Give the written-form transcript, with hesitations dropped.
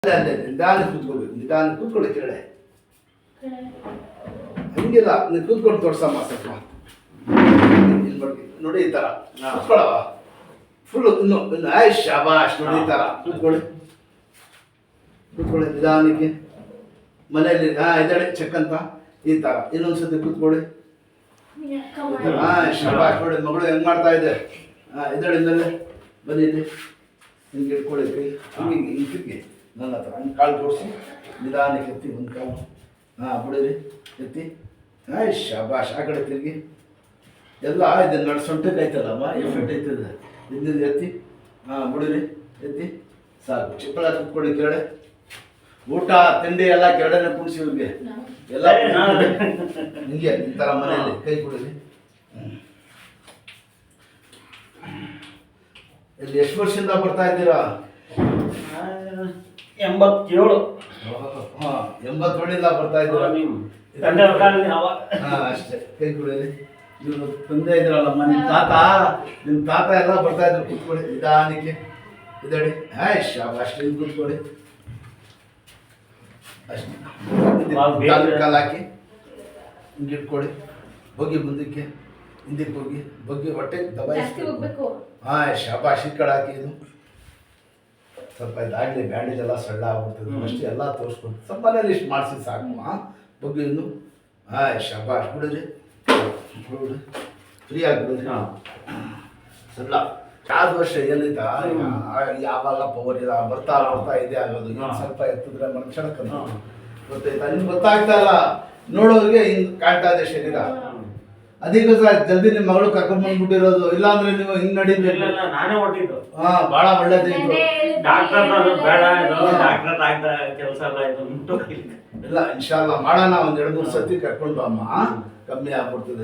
ಅಲ್ಲೇ ನಿಧಾನ ಕೂತ್ಕೋಬೇಕು, ನಿಧಾನ ಕೂತ್ಕೊಳ್ಳಿ ಕೆಳಗಡೆ. ಹಂಗಿಲ್ಲ, ನೀವು ಕೂತ್ಕೊಂಡು ತೋರ್ಸಮ್ಮ ಸ್ವಲ್ಪ. ನೋಡಿ ಈ ಥರ ಕೂತ್ಕೊಳ್ಳವ ಫುಲ್ಲು ಇನ್ನು ಆಯ್ ಶಾಬಾಷ್. ನೋಡಿ ಈ ಥರ ಕೂತ್ಕೊಳ್ಳಿ, ಕೂತ್ಕೊಳ್ಳಿ ನಿಧಾನಕ್ಕೆ. ಮನೆಯಲ್ಲಿ ಇದಳೆ ಚೆಕ್ ಅಂತ ಈ ಥರ ಇನ್ನೊಂದ್ಸತಿ ಕೂತ್ಕೊಳ್ಳಿ. ಶಾಬಾಷ್. ನೋಡಿ ಮಗಳು ಹೆಂಗೆ ಮಾಡ್ತಾ ಇದೆ. ಇದಳೆ ಮೇಲೆ ಬನ್ನಿ, ಇಲ್ಲಿ ಹಿಂಗೆ ಇಟ್ಕೊಳ್ಳಿ ಕೈ, ಹಂಗೆ ಹಿಂಗೆ ತಿರ್ಗಿ ನನ್ನ ಹತ್ರ ಹಂಗೆ ಕಾಳು ತೋರಿಸಿ ನಿಧಾನಕ್ಕೆ ಎತ್ತಿ ಒಂದು ಕಾಲು. ಬಿಡಿರಿ, ಎತ್ತಿ. ಶಾಬಾಷ್. ಆ ಕಡೆ ತಿರುಗಿ ಎಲ್ಲ ಇದು ಸೊಂಟಕ್ಕೆ ಐತಲ್ಲಮ್ಮ, ಎಫೆಕ್ಟ್ ಐತದೆ. ಹಿಂದಿನ ಎತ್ತಿ. ಬಿಡಿರಿ, ಎತ್ತಿ. ಸಾಕು. ಚಿಪ್ಪಳ ಕುತ್ಕೊಳ್ಳಿ ಕೆಳಗಡೆ. ಊಟ ತಿಂಡಿ ಎಲ್ಲ ಕೆಳಗಡೆ ಕುಡಿಸಿ ಇವ್ರಿಗೆ ಎಲ್ಲ ಹಿಂಗೆ ಈ ಥರ ಮನೆಯಲ್ಲಿ ಕೈ ಕೊಡಿರಿ. ಇಲ್ಲಿ ಎಷ್ಟು ವರ್ಷದಿಂದ ಬರ್ತಾ ಇದ್ದೀರಾ? 87. 87ರಿಂದ ಬರ್ತಾ ಇದ್ದೀರಾ? ಅಷ್ಟೇ. ಕೈ ಕೊಡಿರಿ. ಇವರು ತಂದೆ ಇದ್ರಲ್ಲಮ್ಮ, ನಿಮ್ಮ ತಾತ ಎಲ್ಲ ಬರ್ತಾ ಇದ್ರು. ಕೂತ್ಕೊಳ್ಳಿ ನಿಧಾನಕ್ಕೆ. ಇದಡಿ ಶಾಬಾಷ್. ಇಲ್ಲಿ ಕೂತ್ಕೊಳ್ಳಿ ಅಷ್ಟೇ. ಕಾಲು ಹಾಕಿ ಹಿಂಗೆ ಇಟ್ಕೊಳ್ಳಿ. ಹೋಗಿ ಮುಂದಕ್ಕೆ, ಹಿಂದಕ್ಕೆ ಹೋಗಿ ಬಗ್ಗೆ ಹೊಟ್ಟೆ ದಬಾಯಿಸಿ. ಶಾಬಾಷ್. ಈ ಕಡೆ ಹಾಕಿ. ಇದು ಸ್ವಲ್ಪ ಇದಾಗಲಿ, ಬ್ಯಾಂಡೇಜ್ ಎಲ್ಲ ಸಣ್ಣ ಆಗ್ಬಿಡ್ತದೆ. ಅಷ್ಟೇ ಎಲ್ಲ ತೋರಿಸ್ಕೊಂಡು ಸ್ವಲ್ಪ ಮನೇಲಿ ಇಷ್ಟು ಮಾಡಿಸಿ ಸಾಕು. ಬಗ್ಗೆ ಇನ್ನು ಶಾಬಾಷ್. ಬಿಡಿರಿ, ಬಿಡ್ರಿ, ಫ್ರೀ ಆಗಿಬಿಡ್ರಿ. ಸಣ್ಣ ಯಾವ್ದು ವರ್ಷ ಏನಿದ್ದ ಯಾವಾಗ ಪವರ್ ಇಲ್ಲ, ಬರ್ತಾ ಬರ್ತಾ ಇದೆ ಆಗೋದು. ಸ್ವಲ್ಪ ಎತ್ತಿದ್ರೆ ಮನುಷ್ಯನಕ್ಕೆ ಗೊತ್ತಾಯ್ತಾ? ನಿಮ್ಗೆ ಗೊತ್ತಾಗ್ತಾ ಇಲ್ಲ, ನೋಡೋರಿಗೆ ಹಿಂಗೆ ಕಾಣ್ತಾ ಇದೆ ಶರೀರ. ಅದಕ್ಕೆ ಸರ್ ಜಲ್ದಿ ನಿಮ್ಮ ಮಗಳು ಕರ್ಕೊಂಡ್ ಬಂದ್ಬಿಟ್ಟಿರೋದು. ಇಲ್ಲಾಂದ್ರೆ ನೀವು ಹಿಂಗ್ ನಡೀಬೇಕು. ನಾನೇ ಹೊಟ್ಟಿದ್ದು. ಬಹಳ ಒಳ್ಳೇದಿತ್ತು. ಡಾಕ್ಟರ್ ಬೇಡ, ಡಾಕ್ಟರ್ ಕೆಲಸ ಇಲ್ಲ, ಇನ್ಶಾಲ್ಲ ಮಾಡೋಣ. ಒಂದ್ 2-3 ಸತಿ ಕರ್ಕೊಂಡು ಅಮ್ಮ, ಕಮ್ಮಿ ಆಗ್ಬಿಡ್ತದೆ.